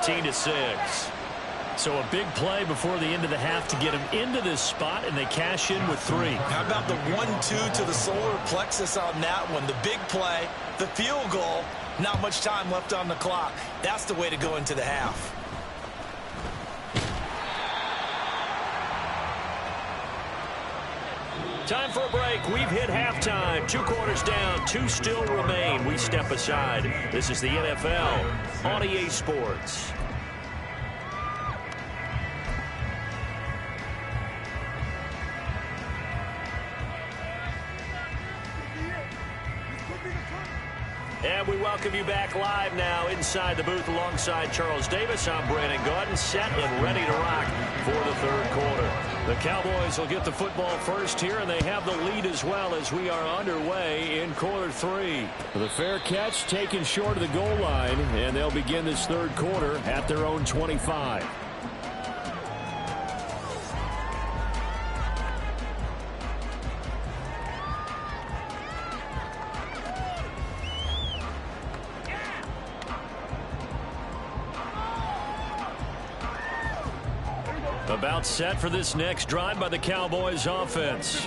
13-6. So a big play before the end of the half to get them into this spot, and they cash in with 3. How about the 1-2 to the solar plexus on that one? The big play, the field goal, not much time left on the clock. That's the way to go into the half. Time for a break. We've hit halftime. 2 quarters down. 2 still remain. We step aside. This is the NFL on EA Sports. And we welcome you back live now inside the booth alongside Charles Davis. I'm Brandon Gaudin, set and ready to rock for the third quarter. The Cowboys will get the football first here, and they have the lead as well as we are underway in quarter 3. The fair catch taken short of the goal line, and they'll begin this third quarter at their own 25. About set for this next drive by the Cowboys offense.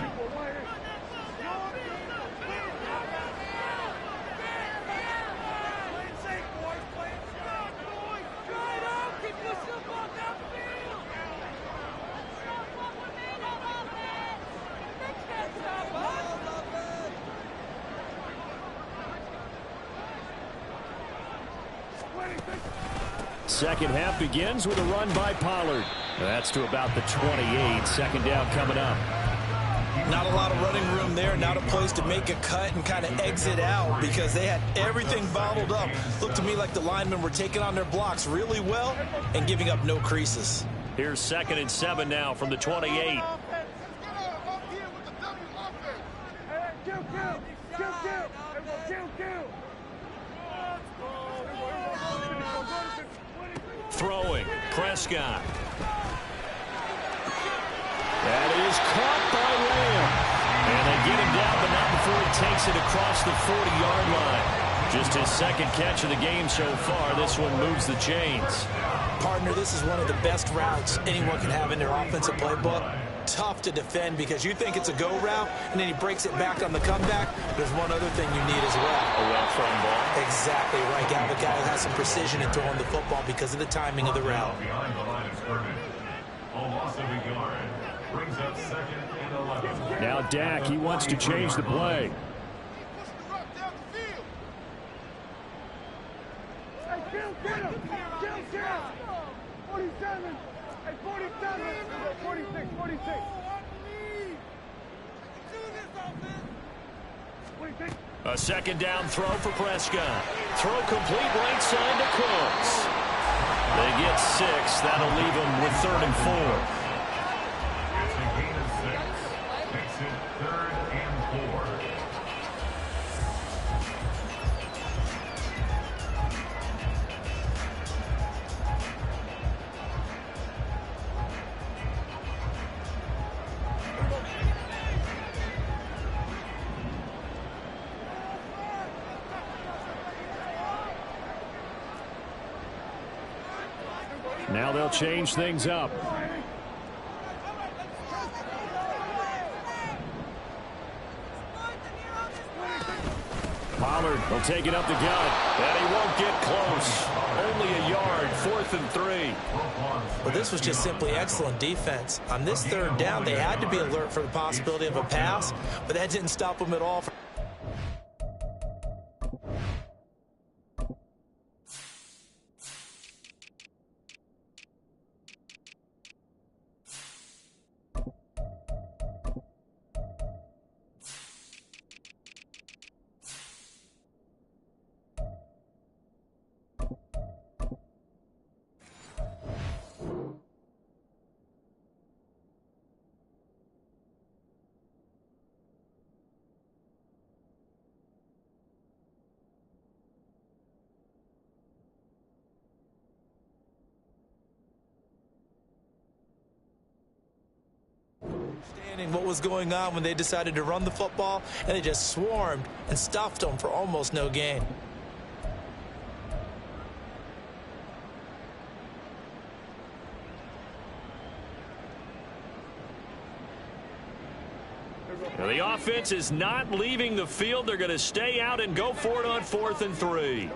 Second half begins with a run by Pollard. That's to about the 28. Second down coming up. Not a lot of running room there. Not a place to make a cut and kind of exit out because they had everything bottled up. Looked to me like the linemen were taking on their blocks really well and giving up no creases. Here's 2nd and 7 now from the 28. Throwing, Prescott. That is caught by Lamb. And they get him down, but not before he takes it across the 40-yard line. Just his second catch of the game so far. This one moves the chains. Partner, this is one of the best routes anyone can have in their offensive playbook. Tough to defend because you think it's a go route, and then he breaks it back on the comeback. There's one other thing you need as well. A well-thrown ball. Exactly right. Got a guy who has some precision in throwing the football because of the timing of the route. Behind the line of scrimmage. A loss of a yard. Brings up 2nd and 11. Now Dak, he wants to change the play. A second down throw for Prescott. Throw complete right side to Cooks. They get 6. That'll leave them with 3rd and 4. It's a gain of 6. Makes it 3rd and 4. Now they'll change things up. Pollard will take it up the gut, and he won't get close. Only a yard, 4th and 3. Well, this was just simply excellent defense. On this 3rd down, they had to be alert for the possibility of a pass, but that didn't stop them at all. Understanding what was going on when they decided to run the football, and they just swarmed and stuffed them for almost no gain. Now the offense is not leaving the field. They're going to stay out and go for it on 4th and 3.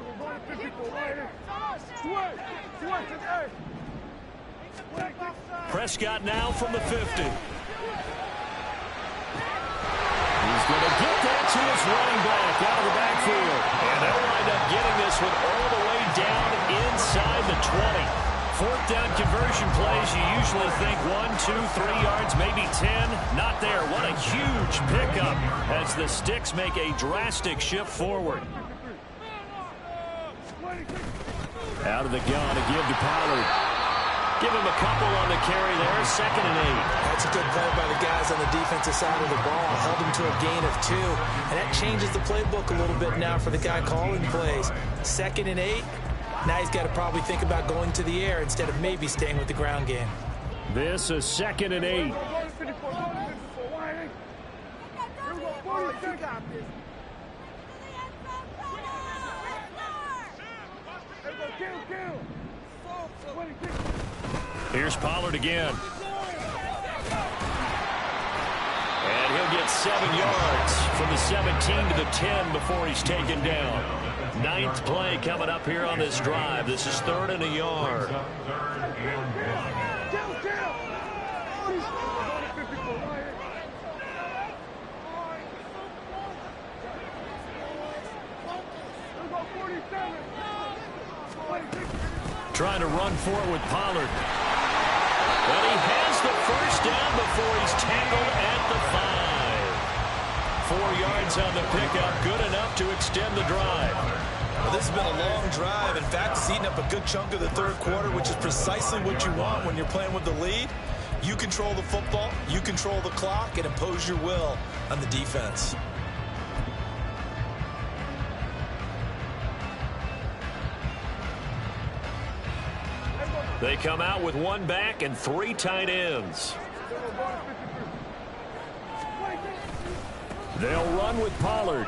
Prescott now from the 50. He's going to get that to his running back out of the backfield. And they'll wind up getting this one all the way down inside the 20. 4th down conversion plays, you usually think 1, 2, 3 yards, maybe 10. Not there. What a huge pickup as the Sticks make a drastic shift forward. Out of the gun to give to Pollard. Give him a couple on the carry there. 2nd and 8. That's a good play by the guys on the defensive side of the ball. Held him to a gain of 2. And that changes the playbook a little bit now for the guy calling plays. 2nd and 8. Now he's got to probably think about going to the air instead of maybe staying with the ground game. This is 2nd and 8. Here's Pollard again. And he'll get 7 yards from the 17 to the 10 before he's taken down. 9th play coming up here on this drive. This is 3rd and a yard. Trying to run for it with Pollard. But he has the 1st down before he's tackled at the 5. 4 yards on the pickup, good enough to extend the drive. Well, this has been a long drive. In fact, it's eaten up a good chunk of the 3rd quarter, which is precisely what you want when you're playing with the lead. You control the football, you control the clock, and impose your will on the defense. They come out with 1 back and 3 tight ends. They'll run with Pollard.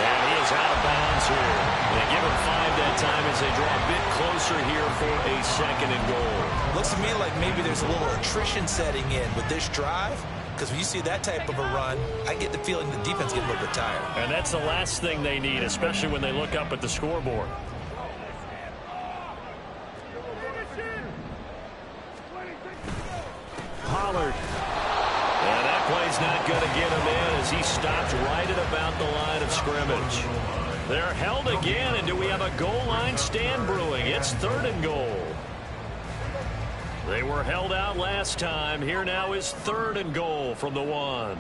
And he is out of bounds here. They give him 5 that time as they draw a bit closer here for a 2nd and goal. Looks to me like maybe there's a little attrition setting in with this drive. Because when you see that type of a run, I get the feeling the defense gets a little bit tired. And that's the last thing they need, especially when they look up at the scoreboard. Pollard. And that play's not going to get him in as he stopped right at about the line of scrimmage. They're held again, and do we have a goal line stand brewing? It's 3rd and goal. They were held out last time. Here now is 3rd and goal from the 1.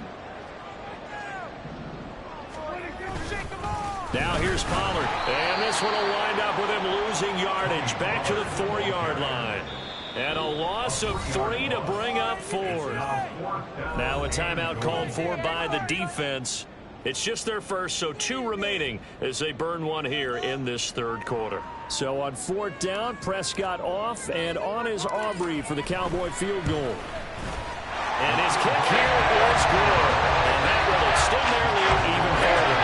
Now here's Pollard. And this one will wind up with him losing yardage back to the 4-yard line. And a loss of 3 to bring up 4th. Now a timeout called for by the defense. It's just their first, so 2 remaining as they burn 1 here in this 3rd quarter. So on 4th down, Prescott off, and on is Aubrey for the Cowboy field goal. And his kick here is good. And that will extend their lead even further.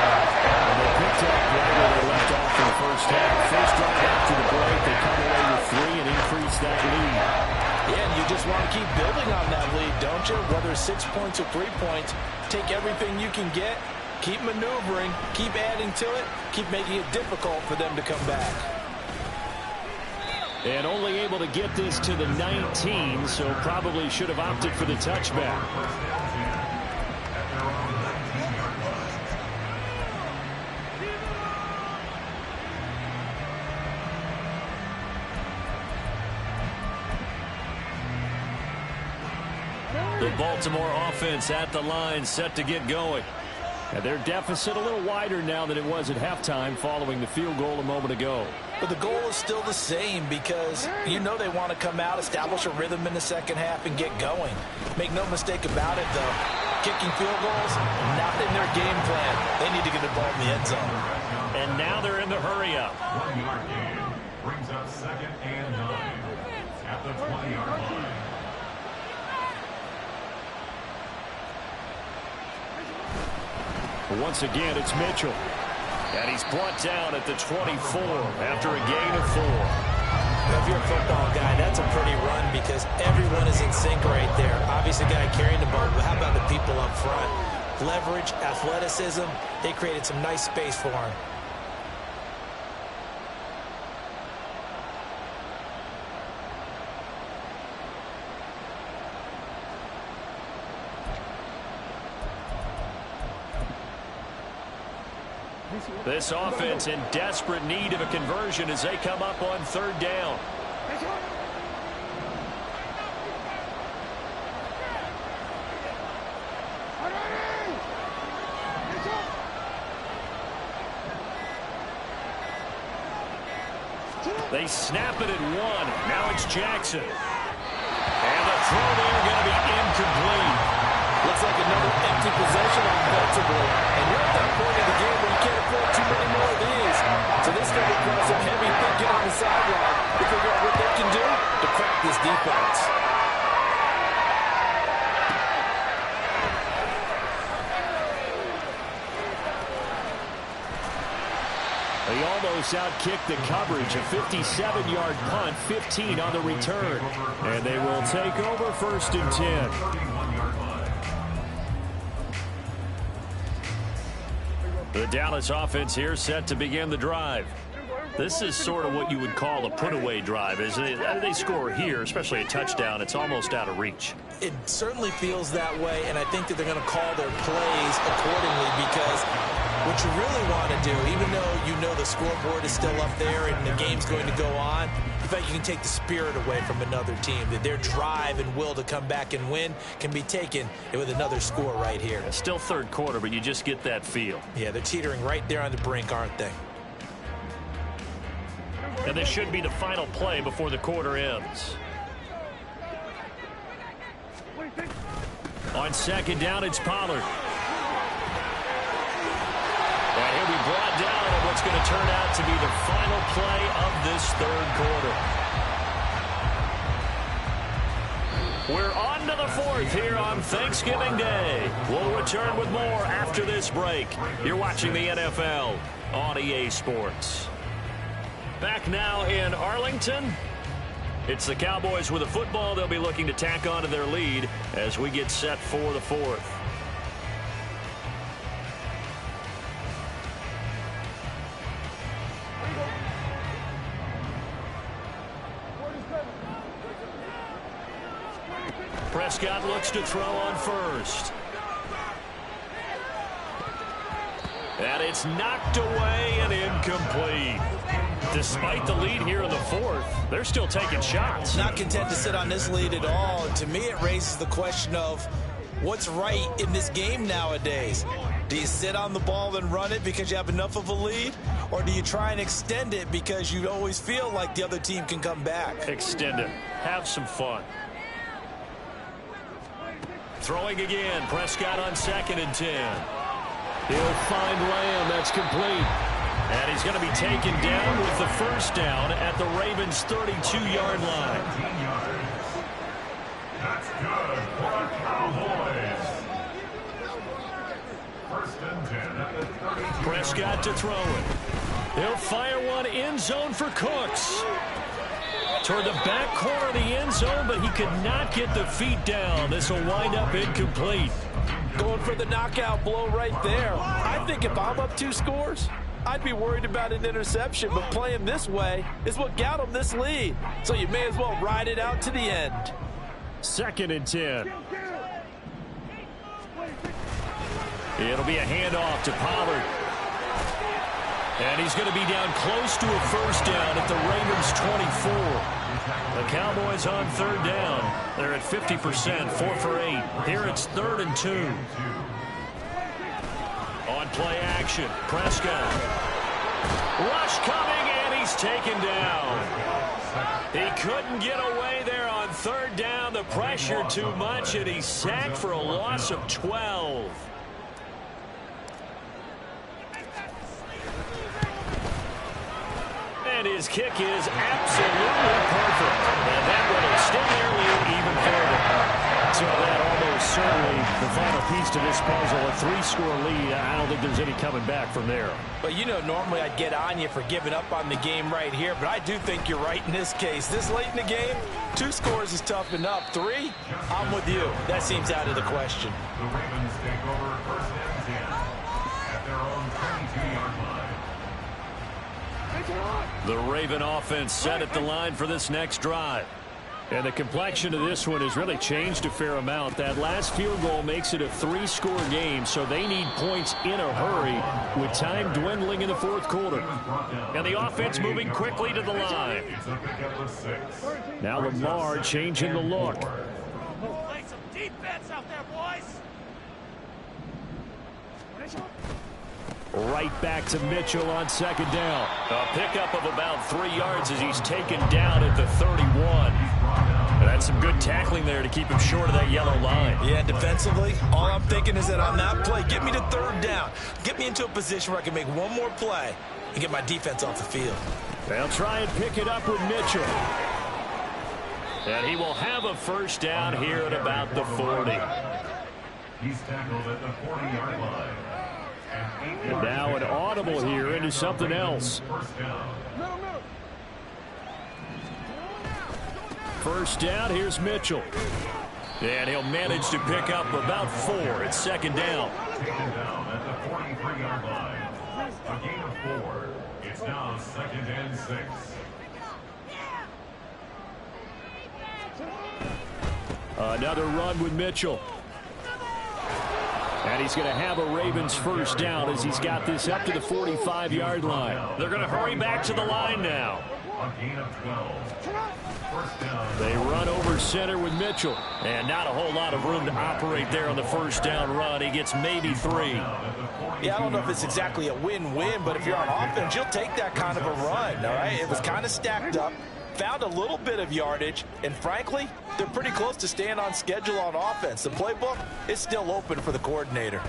And they picked up right where they left off in the first half. First drive after the break, they come away with 3 and increase that lead. Yeah, and you just want to keep building on that lead, don't you? Whether it's 6 points or 3 points, take everything you can get, keep maneuvering, keep adding to it, keep making it difficult for them to come back. And only able to get this to the 19, so probably should have opted for the touchback. The Baltimore offense at the line, set to get going. And their deficit a little wider now than it was at halftime following the field goal a moment ago. But the goal is still the same because you know they want to come out, establish a rhythm in the second half, and get going. Make no mistake about it, though. Kicking field goals, not in their game plan. They need to get the ball in the end zone. And now they're in the hurry-up. 1-yard gain brings up 2nd and 9 at the 20-yard line. Once again, it's Mitchell. And he's brought down at the 24 after a gain of 4. If you're a football guy, that's a pretty run because everyone is in sync right there. Obviously, the guy carrying the ball, but how about the people up front? Leverage, athleticism, they created some nice space for him. This offense in desperate need of a conversion as they come up on third down. They snap it at one. Now it's Jackson. And the throw there going to be incomplete. Looks like another empty possession offensively. And you're at that point in the game where you can't afford too many more of these. So this could require some heavy thinking on the sideline to figure out what they can do to crack this defense. They almost outkicked the coverage. A 57-yard punt, 15 on the return. And they will take over 1st and 10. The Dallas offense here set to begin the drive. This is sort of what you would call a put-away drive, isn't it? They score here, especially a touchdown. It's almost out of reach. It certainly feels that way, and I think that they're going to call their plays accordingly because what you really want to do, even though you know the scoreboard is still up there and the game's going to go on, the fact you can take the spirit away from another team, that their drive and will to come back and win can be taken with another score right here. It's still third quarter, but you just get that feel. Yeah, they're teetering right there on the brink, aren't they? And this should be the final play before the quarter ends. On second down, it's Pollard. And he'll be brought down at what's going to turn out to be the final play of this third quarter. We're on to the fourth here on Thanksgiving Day. We'll return with more after this break. You're watching the NFL on EA Sports. Back now in Arlington. It's the Cowboys with a football. They'll be looking to tack on to their lead as we get set for the fourth. Prescott looks to throw on first. And it's knocked away and incomplete. Despite the lead here in the fourth, they're still taking shots. Not content to sit on this lead at all. And to me, it raises the question of what's right in this game nowadays. Do you sit on the ball and run it because you have enough of a lead? Or do you try and extend it because you always feel like the other team can come back? Extend it. Have some fun. Throwing again. Prescott on 2nd and 10. He'll find Lamb. That's complete. And he's going to be taken down with the first down at the Ravens' 32-yard line. That's good for the Cowboys. 1st and 10 at the 32. Prescott to throw it. He'll fire one end zone for Cooks. Toward the back corner of the end zone, but he could not get the feet down. This will wind up incomplete. Going for the knockout blow right there. I think if I'm up 2 scores, I'd be worried about an interception, but playing this way is what got him this lead. So you may as well ride it out to the end. 2nd and 10. It'll be a handoff to Pollard. And he's going to be down close to a first down at the Ravens' 24. The Cowboys on third down. They're at 50%, 4 for 8. Here it's 3rd and 2. On play action, Prescott. Rush coming, and he's taken down. He couldn't get away there on third down. The pressure too much, and he's sacked for a loss of 12. And his kick is absolutely perfect. And that will extend their lead even further. So that almost certainly the final piece to this puzzle. A 3-score lead. I don't think there's any coming back from there. But, you know, normally I'd get on you for giving up on the game right here, but I do think you're right in this case. This late in the game, 2 scores is tough enough. 3, I'm with you. That seems out of the question. The Ravens take over first and 10 at their own 22-yard line. The Raven offense set at the line for this next drive. And the complexion of this one has really changed a fair amount. That last field goal makes it a 3-score game, so they need points in a hurry with time dwindling in the 4th quarter. And the offense moving quickly to the line. Now Lamar changing the look. Play some defense out there, boys. Right back to Mitchell on 2nd down. A pickup of about 3 yards as he's taken down at the 31. And that's some good tackling there to keep him short of that yellow line. Yeah, defensively, all I'm thinking is that on that play, get me to 3rd down. Get me into a position where I can make one more play and get my defense off the field. They'll try and pick it up with Mitchell. And he will have a 1st down here at about the 40. He's tackled at the 40-yard line. And now an audible here into something else. 1st down, here's Mitchell. And he'll manage to pick up about 4. It's 2nd down. Taken down at the 43-yard line. A gain of 4. It's now 2nd and 6. Another run with Mitchell. And he's going to have a Ravens 1st down as he's got this up to the 45-yard line. They're going to hurry back to the line now. A gain of 12. 1st down. They run over center with Mitchell. And not a whole lot of room to operate there on the 1st down run. He gets maybe 3. Yeah, I don't know if it's exactly a win-win, but if you're on offense, you'll take that kind of a run, all right? It was kind of stacked up, found a little bit of yardage, and frankly, they're pretty close to staying on schedule on offense. The playbook is still open for the coordinator.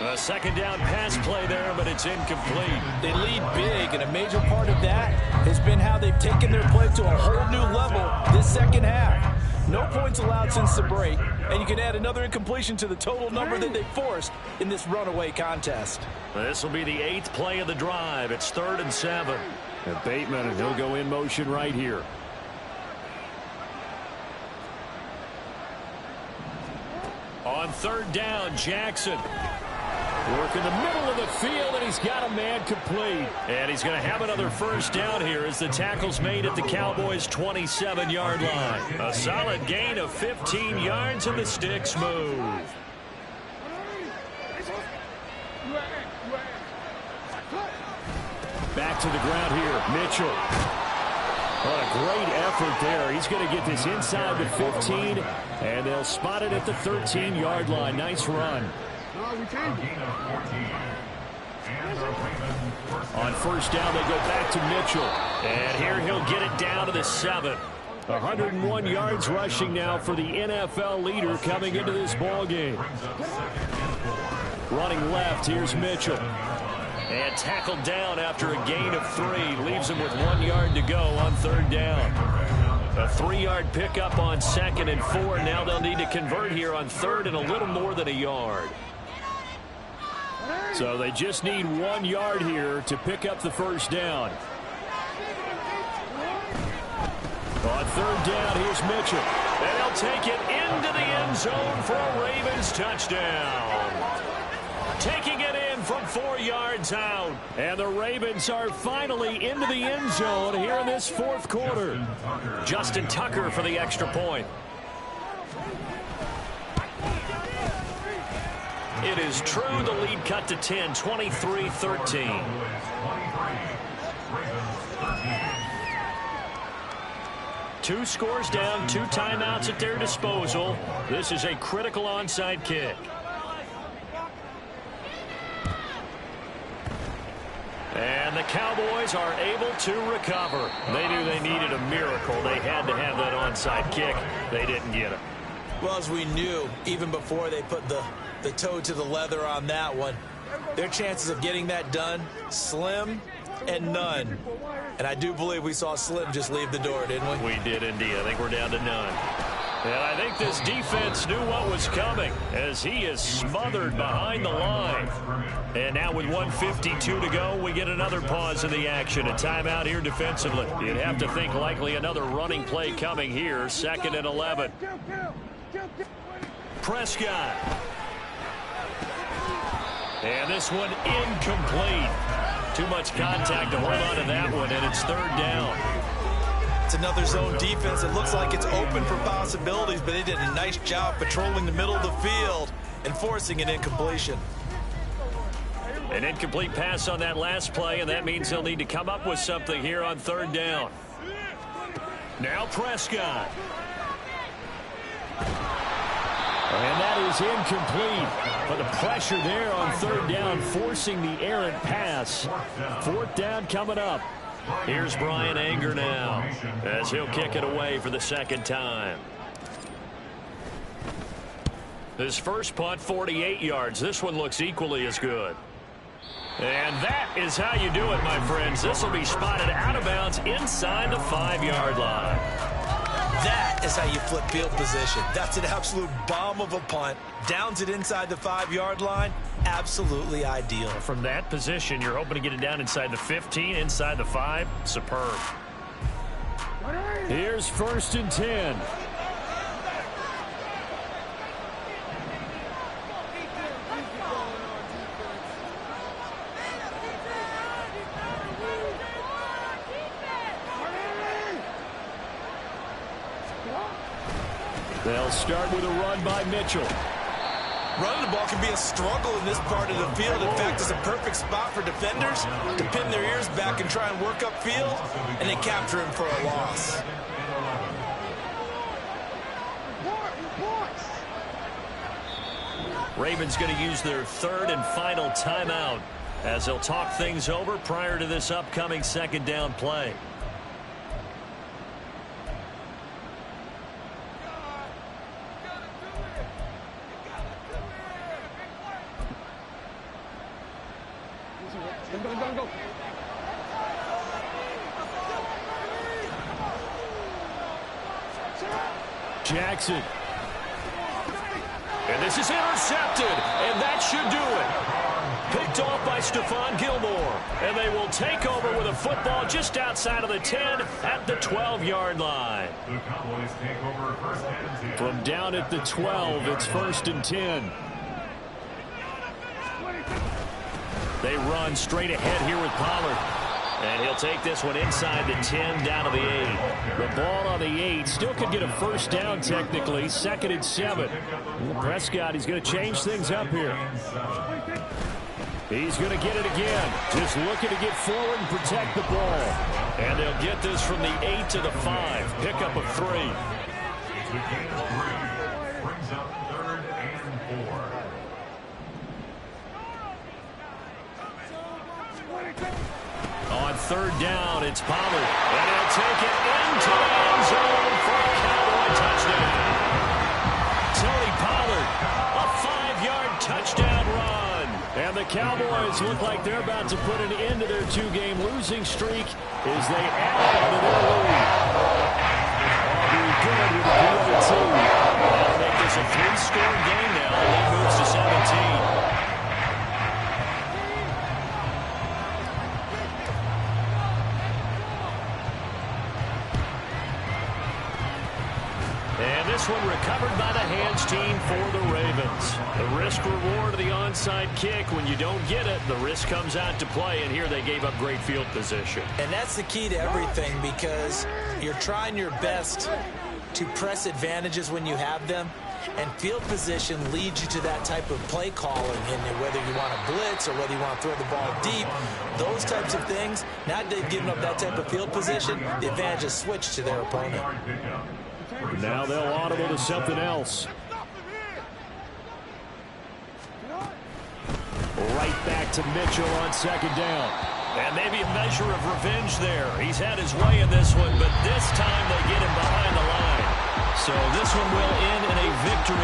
A 2nd down pass play there, but it's incomplete. They lead big, and a major part of that has been how they've taken their play to a whole new level this 2nd half. No points allowed since the break, and you can add another incompletion to the total number that they forced in this runaway contest. This will be the 8th play of the drive. It's 3rd and 7. And Bateman, and he'll go in motion right here. On 3rd down, Jackson. Work in the middle of the field, and he's got a man complete. And he's going to have another 1st down here as the tackle's made at the Cowboys' 27-yard line. A solid gain of 15 yards, and the sticks move. Back to the ground here, Mitchell. What a great effort there. He's going to get this inside the 15, and they'll spot it at the 13-yard line. Nice run. On 1st down, they go back to Mitchell. And here he'll get it down to the 7. 101 yards rushing now for the NFL leader coming into this ball game. Running left, here's Mitchell. And tackled down after a gain of 3. Leaves him with 1 yard to go on 3rd down. A 3-yard pickup on 2nd and 4. Now they'll need to convert here on 3rd and a little more than a yard. So they just need 1 yard here to pick up the 1st down. On 3rd down, here's Mitchell. And he'll take it into the end zone for a Ravens touchdown. Taking it in from 4 yards out. And the Ravens are finally into the end zone here in this 4th quarter. Justin Tucker for the extra point. It is true, the lead cut to 10, 23-13. Two scores down, 2 timeouts at their disposal. This is a critical onside kick. And the Cowboys are able to recover. They knew they needed a miracle. They had to have that onside kick. They didn't get it. Well, as we knew, even before they put the toe to the leather on that one, their chances of getting that done, slim and none. And I do believe we saw Slim just leave the door, didn't we? We did indeed. I think we're down to none. And I think this defense knew what was coming as he is smothered behind the line. And now with 1:52 to go, we get another pause in the action. A timeout here defensively. You'd have to think likely another running play coming here. 2nd and 11. Prescott. And this one incomplete. Too much contact to hold on to that one, and it's 3rd down. It's another zone defense. It looks like it's open for possibilities, but they did a nice job patrolling the middle of the field and forcing an incompletion. An incomplete pass on that last play, and that means they'll need to come up with something here on 3rd down. Now Prescott. And that is incomplete. But the pressure there on 3rd down, forcing the errant pass. 4th down coming up. Here's Brian Anger now as he'll kick it away for the 2nd time. His first punt, 48 yards. This one looks equally as good. And that is how you do it, my friends. This will be spotted out of bounds inside the 5-yard line. That is how you flip field position. That's an absolute bomb of a punt. Downs it inside the 5-yard line. Absolutely ideal. From that position, you're hoping to get it down inside the 15, inside the 5. Superb. Here's 1st and 10. They'll start with a run by Mitchell. Running the ball can be a struggle in this part of the field. In fact, it's a perfect spot for defenders to pin their ears back and try and work upfield, and they capture him for a loss. Ravens going to use their 3rd and final timeout as they'll talk things over prior to this upcoming 2nd down play. Jackson. And this is intercepted, and that should do it. Picked off by Stephon Gilmore, and they will take over with a football just outside of the 10 at the 12-yard line. The Cowboys take over 1st and 10. From down at the 12, it's 1st and 10. They run straight ahead here with Pollard. And he'll take this one inside the 10, down to the 8. The ball on the 8 still could get a 1st down technically. 2nd and 7. Prescott, he's going to change things up here. He's going to get it again. Just looking to get forward and protect the ball. And they'll get this from the 8 to the 5. Pickup of 3. It's a gain of 3. Brings up 3rd and 4. On 3rd down, it's Pollard. And he'll take it into the end zone for a Cowboy touchdown. Tony Pollard, a 5-yard touchdown run. And the Cowboys look like they're about to put an end to their 2-game losing streak as they add on to their lead. Aubrey good with a PAT. That'll make this a 3-score game now. The lead moves to 17. And this one recovered by the hands team for the Ravens. The risk reward of the onside kick. When you don't get it, the risk comes out to play. And here they gave up great field position. And that's the key to everything, because you're trying your best to press advantages when you have them. And field position leads you to that type of play calling. And whether you want to blitz or whether you want to throw the ball deep, those types of things, now that they've given up that type of field position, the advantage is switched to their opponent. Now they'll audible to something else. Right back to Mitchell on 2nd down. And maybe a measure of revenge there. He's had his way in this one, but this time they get him behind the line. So this one will end in a victory.